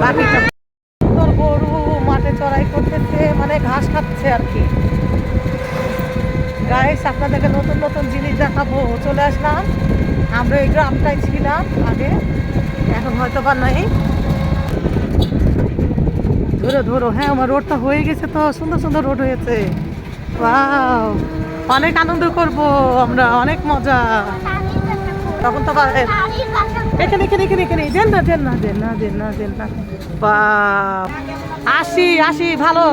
বাকিটা সুন্দর গরু মাঠে চড়াই করতেছে, মানে ঘাস খাচ্ছে আর কি। গাইস, আপনাদেরকে নতুন নতুন জিনিস দেখাবো। চলে আসলাম, আমরা এই গ্রামটাই ছিলাম আগে, এখন হয়তো বা নাই। ধরো ধরো, হ্যাঁ আমার রোডটা হয়ে গেছে, তো সুন্দর সুন্দর রোড হয়েছে। ওয়াও, অনেক আনন্দ করব আমরা, অনেক মজা। তখন তো এখানে এখানে এখানে এখানে দেন না দেন না দেন না দেন না দেন না। বাপ, আসি আসি, ভালো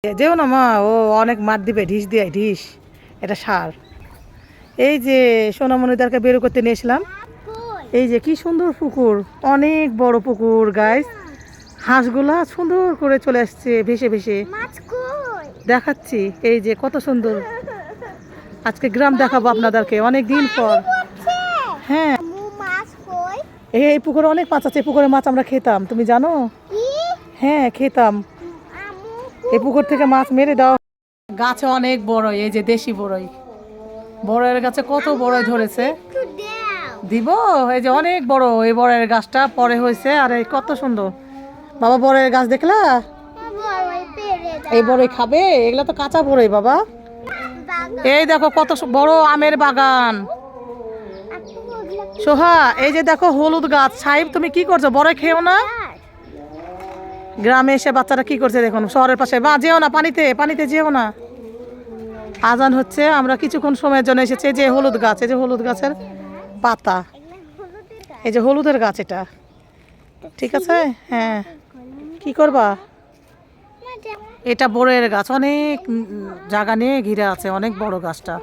যেও না মা, ও অনেক মার দিবে, ঢিস দিয়ে ঢিস, এটা সার। এই যে সোনামণিদারকে বের করতে নিয়েছিলাম, এই যে কি সুন্দর পুকুর, অনেক বড় পুকুর গাইস। হাঁসগুলা সুন্দর করে চলে আসছে ভেসে ভেসে, দেখাচ্ছি এই যে কত সুন্দর। আজকে গ্রাম দেখাবো আপনাদেরকে অনেক দিন পর। হ্যাঁ, এই পুকুরে অনেক মাছ আছে, পুকুরে মাছ আমরা খেতাম, তুমি জানো? হ্যাঁ খেতাম, এই পুকুর থেকে মাছ মেরে দাও। গাছে অনেক বড়, এই যে দেশি বড়ই, বড়ের গাছে কত বড়ই ধরেছে, দিব। এই যে অনেক বড়, এই বড়ের গাছটা পরে হয়েছে, আর এই কত সুন্দর। বাবা বড়ের গাছ দেখলা? এই বড়ই খাবে? এগুলা তো কাঁচা বড়ই বাবা। এই দেখো কত বড় আমের বাগান। সোহা, এই যে দেখো হলুদ গাছ। সাহেব, তুমি কি করছো? বড়ই খেও না? গ্রামে এসে বাচ্চারা কি করছে দেখুন, শহরের পাশে। বা যেও না, পানিতে পানিতে যেও না। আজান হচ্ছে, আমরা কিছুক্ষণ সময়ের জন্য এসেছি। যে হলুদ গাছ, এই যে হলুদ গাছের পাতা, এই যে হলুদের গাছ, এটা ঠিক আছে। হ্যাঁ, কি করবা? এটা বড়ের গাছ, অনেক জায়গা নিয়ে ঘিরে আছে, অনেক বড় গাছটা।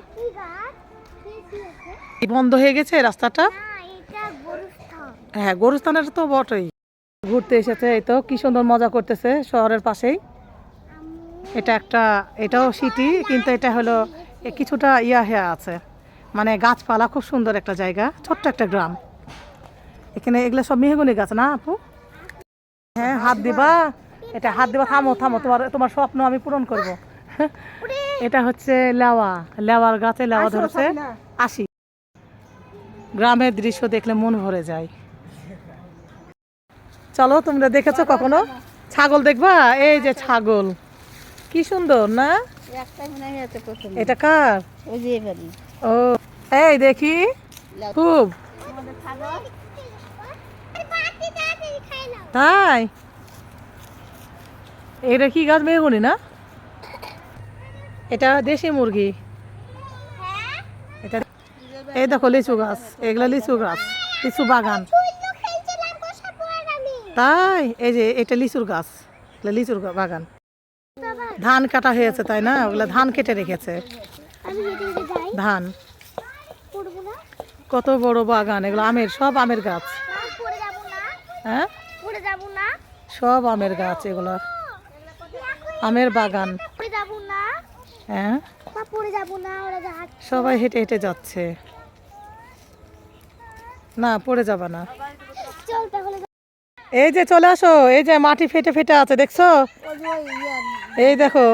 বন্ধ হয়ে গেছে রাস্তাটা। হ্যাঁ, গরুস্থানের তো বটেই। ঘুরতে এসেছে, এই তো কি সুন্দর মজা করতেছে শহরের পাশেই। এটা একটা, এটাও সিটি, কিন্তু এটা হলো কিছুটা হয়ে আছে, মানে গাছপালা, খুব সুন্দর একটা জায়গা, ছোট্ট একটা গ্রাম। এখানে এগুলো সব মেহগনি গাছ না আপু? হ্যাঁ, হাত দিবা, এটা হাত দিবা। থামো থামো, তোমার তোমার স্বপ্ন আমি পূরণ করব। এটা হচ্ছে লেওয়া, লেওয়ার গাছে লেওয়া ধরেছে। আসি, গ্রামের দৃশ্য দেখলে মন ভরে যায়। চলো, তোমরা দেখেছো কখনো ছাগল? দেখবা, এই যে ছাগল, কি সুন্দর না? এটা কার? ও, এই দেখি খুব, তাই? এটা কি গাছ? মেহগনি না? এটা দেশি মুরগি। এটা, এই দেখো লিচু গাছ, এগুলা লিচু গাছ, লিচু বাগান। তাই? এই যে এটা লিচুর গাছ, লিচুর বাগান। ধান কাটা হয়েছে তাই না? ওগুলা ধান কেটে রেখেছে, ধান। কত বড় বাগান, এগুলো আমের, সব আমের গাছ। হ্যাঁ, সব আমের গাছ, এগুলো আমের বাগান। হ্যাঁ, সবাই হেঁটে হেঁটে যাচ্ছে। না, পড়ে যাবা না। এই যে চলে আসো, এই যে মাটি ফেটে ফেটে আছে, দেখছো? এই দেখো,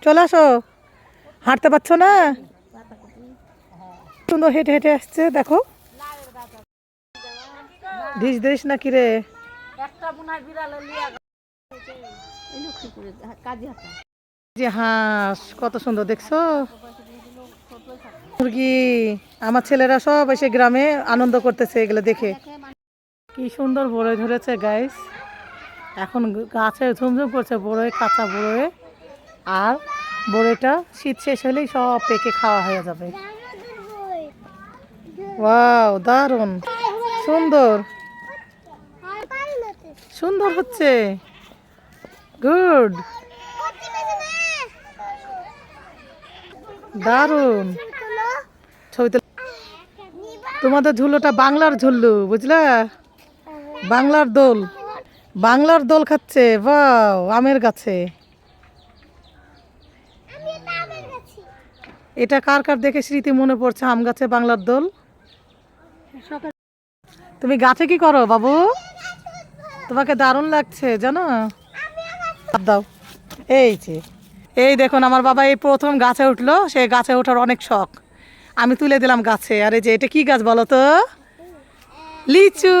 চলে আসো। হাঁটতে পারছো না? সুন্দর হেঁটে হেঁটে আসছে, দেখো। ঢিস দিস না কিরে? যে হাঁস কত সুন্দর, দেখছো? মুরগি, আমার ছেলেরা সব এসে গ্রামে আনন্দ করতেছে এগুলো দেখে। কি সুন্দর বড়ই ধরেছে গাইস, এখন গাছে ঝুমঝুম করছে বড়ই, কাঁচা বড়ই। আর বড়ইটা শীত শেষ হলেই সব পেকে খাওয়া হয়ে যাবে। ওয়াও, দারুণ সুন্দর, সুন্দর হচ্ছে, গুড, দারুণ। ছবি তো, তোমাদের ঝুলোটা বাংলার ঝুল্লু, বুঝলা? বাংলার দোল, বাংলার দোল খাচ্ছে। বাও, আমের গাছে। এটা কার কার দেখে স্মৃতি মনে পড়ছে? আম গাছে বাংলার দোল। তুমি গাছে কি করো বাবু? তোমাকে দারুণ লাগছে জানো? দাও, এই যে, এই দেখুন আমার বাবা এই প্রথম গাছে উঠলো, সে গাছে ওঠার অনেক শখ। আমি তুলে দিলাম গাছে। আরে যে এটা কি গাছ বলো তো? লিচু।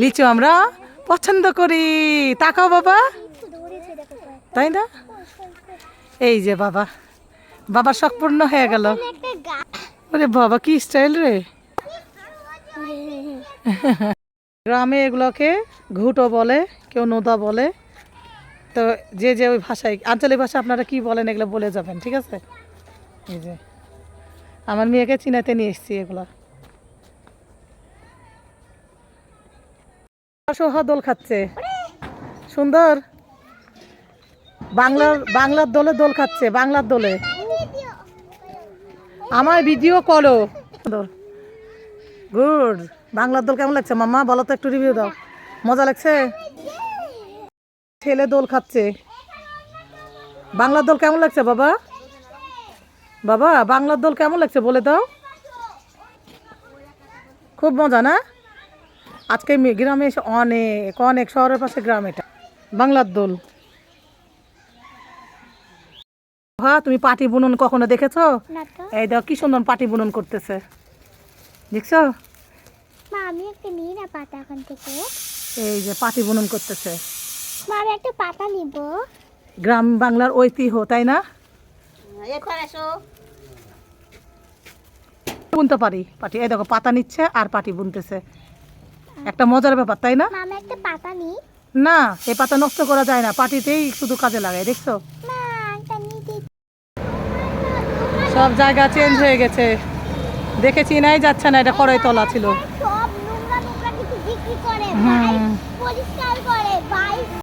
লিচু আমরা পছন্দ করি। তাকাও বাবা, তাই না? এই যে বাবা, বাবার শখ পূর্ণ হয়ে গেল। ওরে বাবা কি স্টাইল রে। গ্রামে এগুলোকে ঘুঁটো বলে, কেউ নোদা বলে। তো যে যে ওই ভাষায়, আঞ্চলিক ভাষা আপনারা কি বলেন এগুলো বলে যাবেন, ঠিক আছে? এই যে আমার মেয়েকে চিনাতে নিয়ে এসেছি এগুলো। সোহা দোল খাচ্ছে, সুন্দর। বাংলার দোলে দোল খাচ্ছে, বাংলার দোলে। আমার ভিডিও করো। গুড। বাংলার দোল কেমন লাগছে মাম্মা, বলো তো, একটু রিভিউ দাও। মজা লাগছে? ছেলে দোল খাচ্ছে। বাংলার দোল কেমন লাগছে বাবা? বাবা বাংলার দোল কেমন লাগছে বলে দাও। খুব মজা না? আজকে গ্রামে এসে অনেক অনেক, শহরের পাশে গ্রাম এটা, বাংলার দোল। হ্যাঁ, তুমি পাটি বুনন কখনো দেখেছো? এই দেখো কি সুন্দর পাটি বুনন করতেছে, দেখছো? মা আমি একটা নিই না পাতা এখান থেকে। এই যে পাটি বুনন করতেছে। মা আমি একটা পাতা নিব। গ্রাম বাংলার ঐতিহ্য, তাই না? বুনতে পারি পাটি। এই দেখো পাতা নিচ্ছে আর পাটি বুনতেছে, একটা মজার ব্যাপার, তাই না? মা আমি একটা পাতা নিই। না, এই পাতা নষ্ট করা যায় না, পাটিতেই শুধু কাজে লাগায়, দেখছো? মা একটা নিতে। সব জায়গা চেঞ্জ হয়ে গেছে, দেখে চিনাই যাচ্ছে না এটা কড়াই তলা ছিল। সব নোংরা নোংরা কিছু বিক্রি করে, হুম। পরিষ্কার করে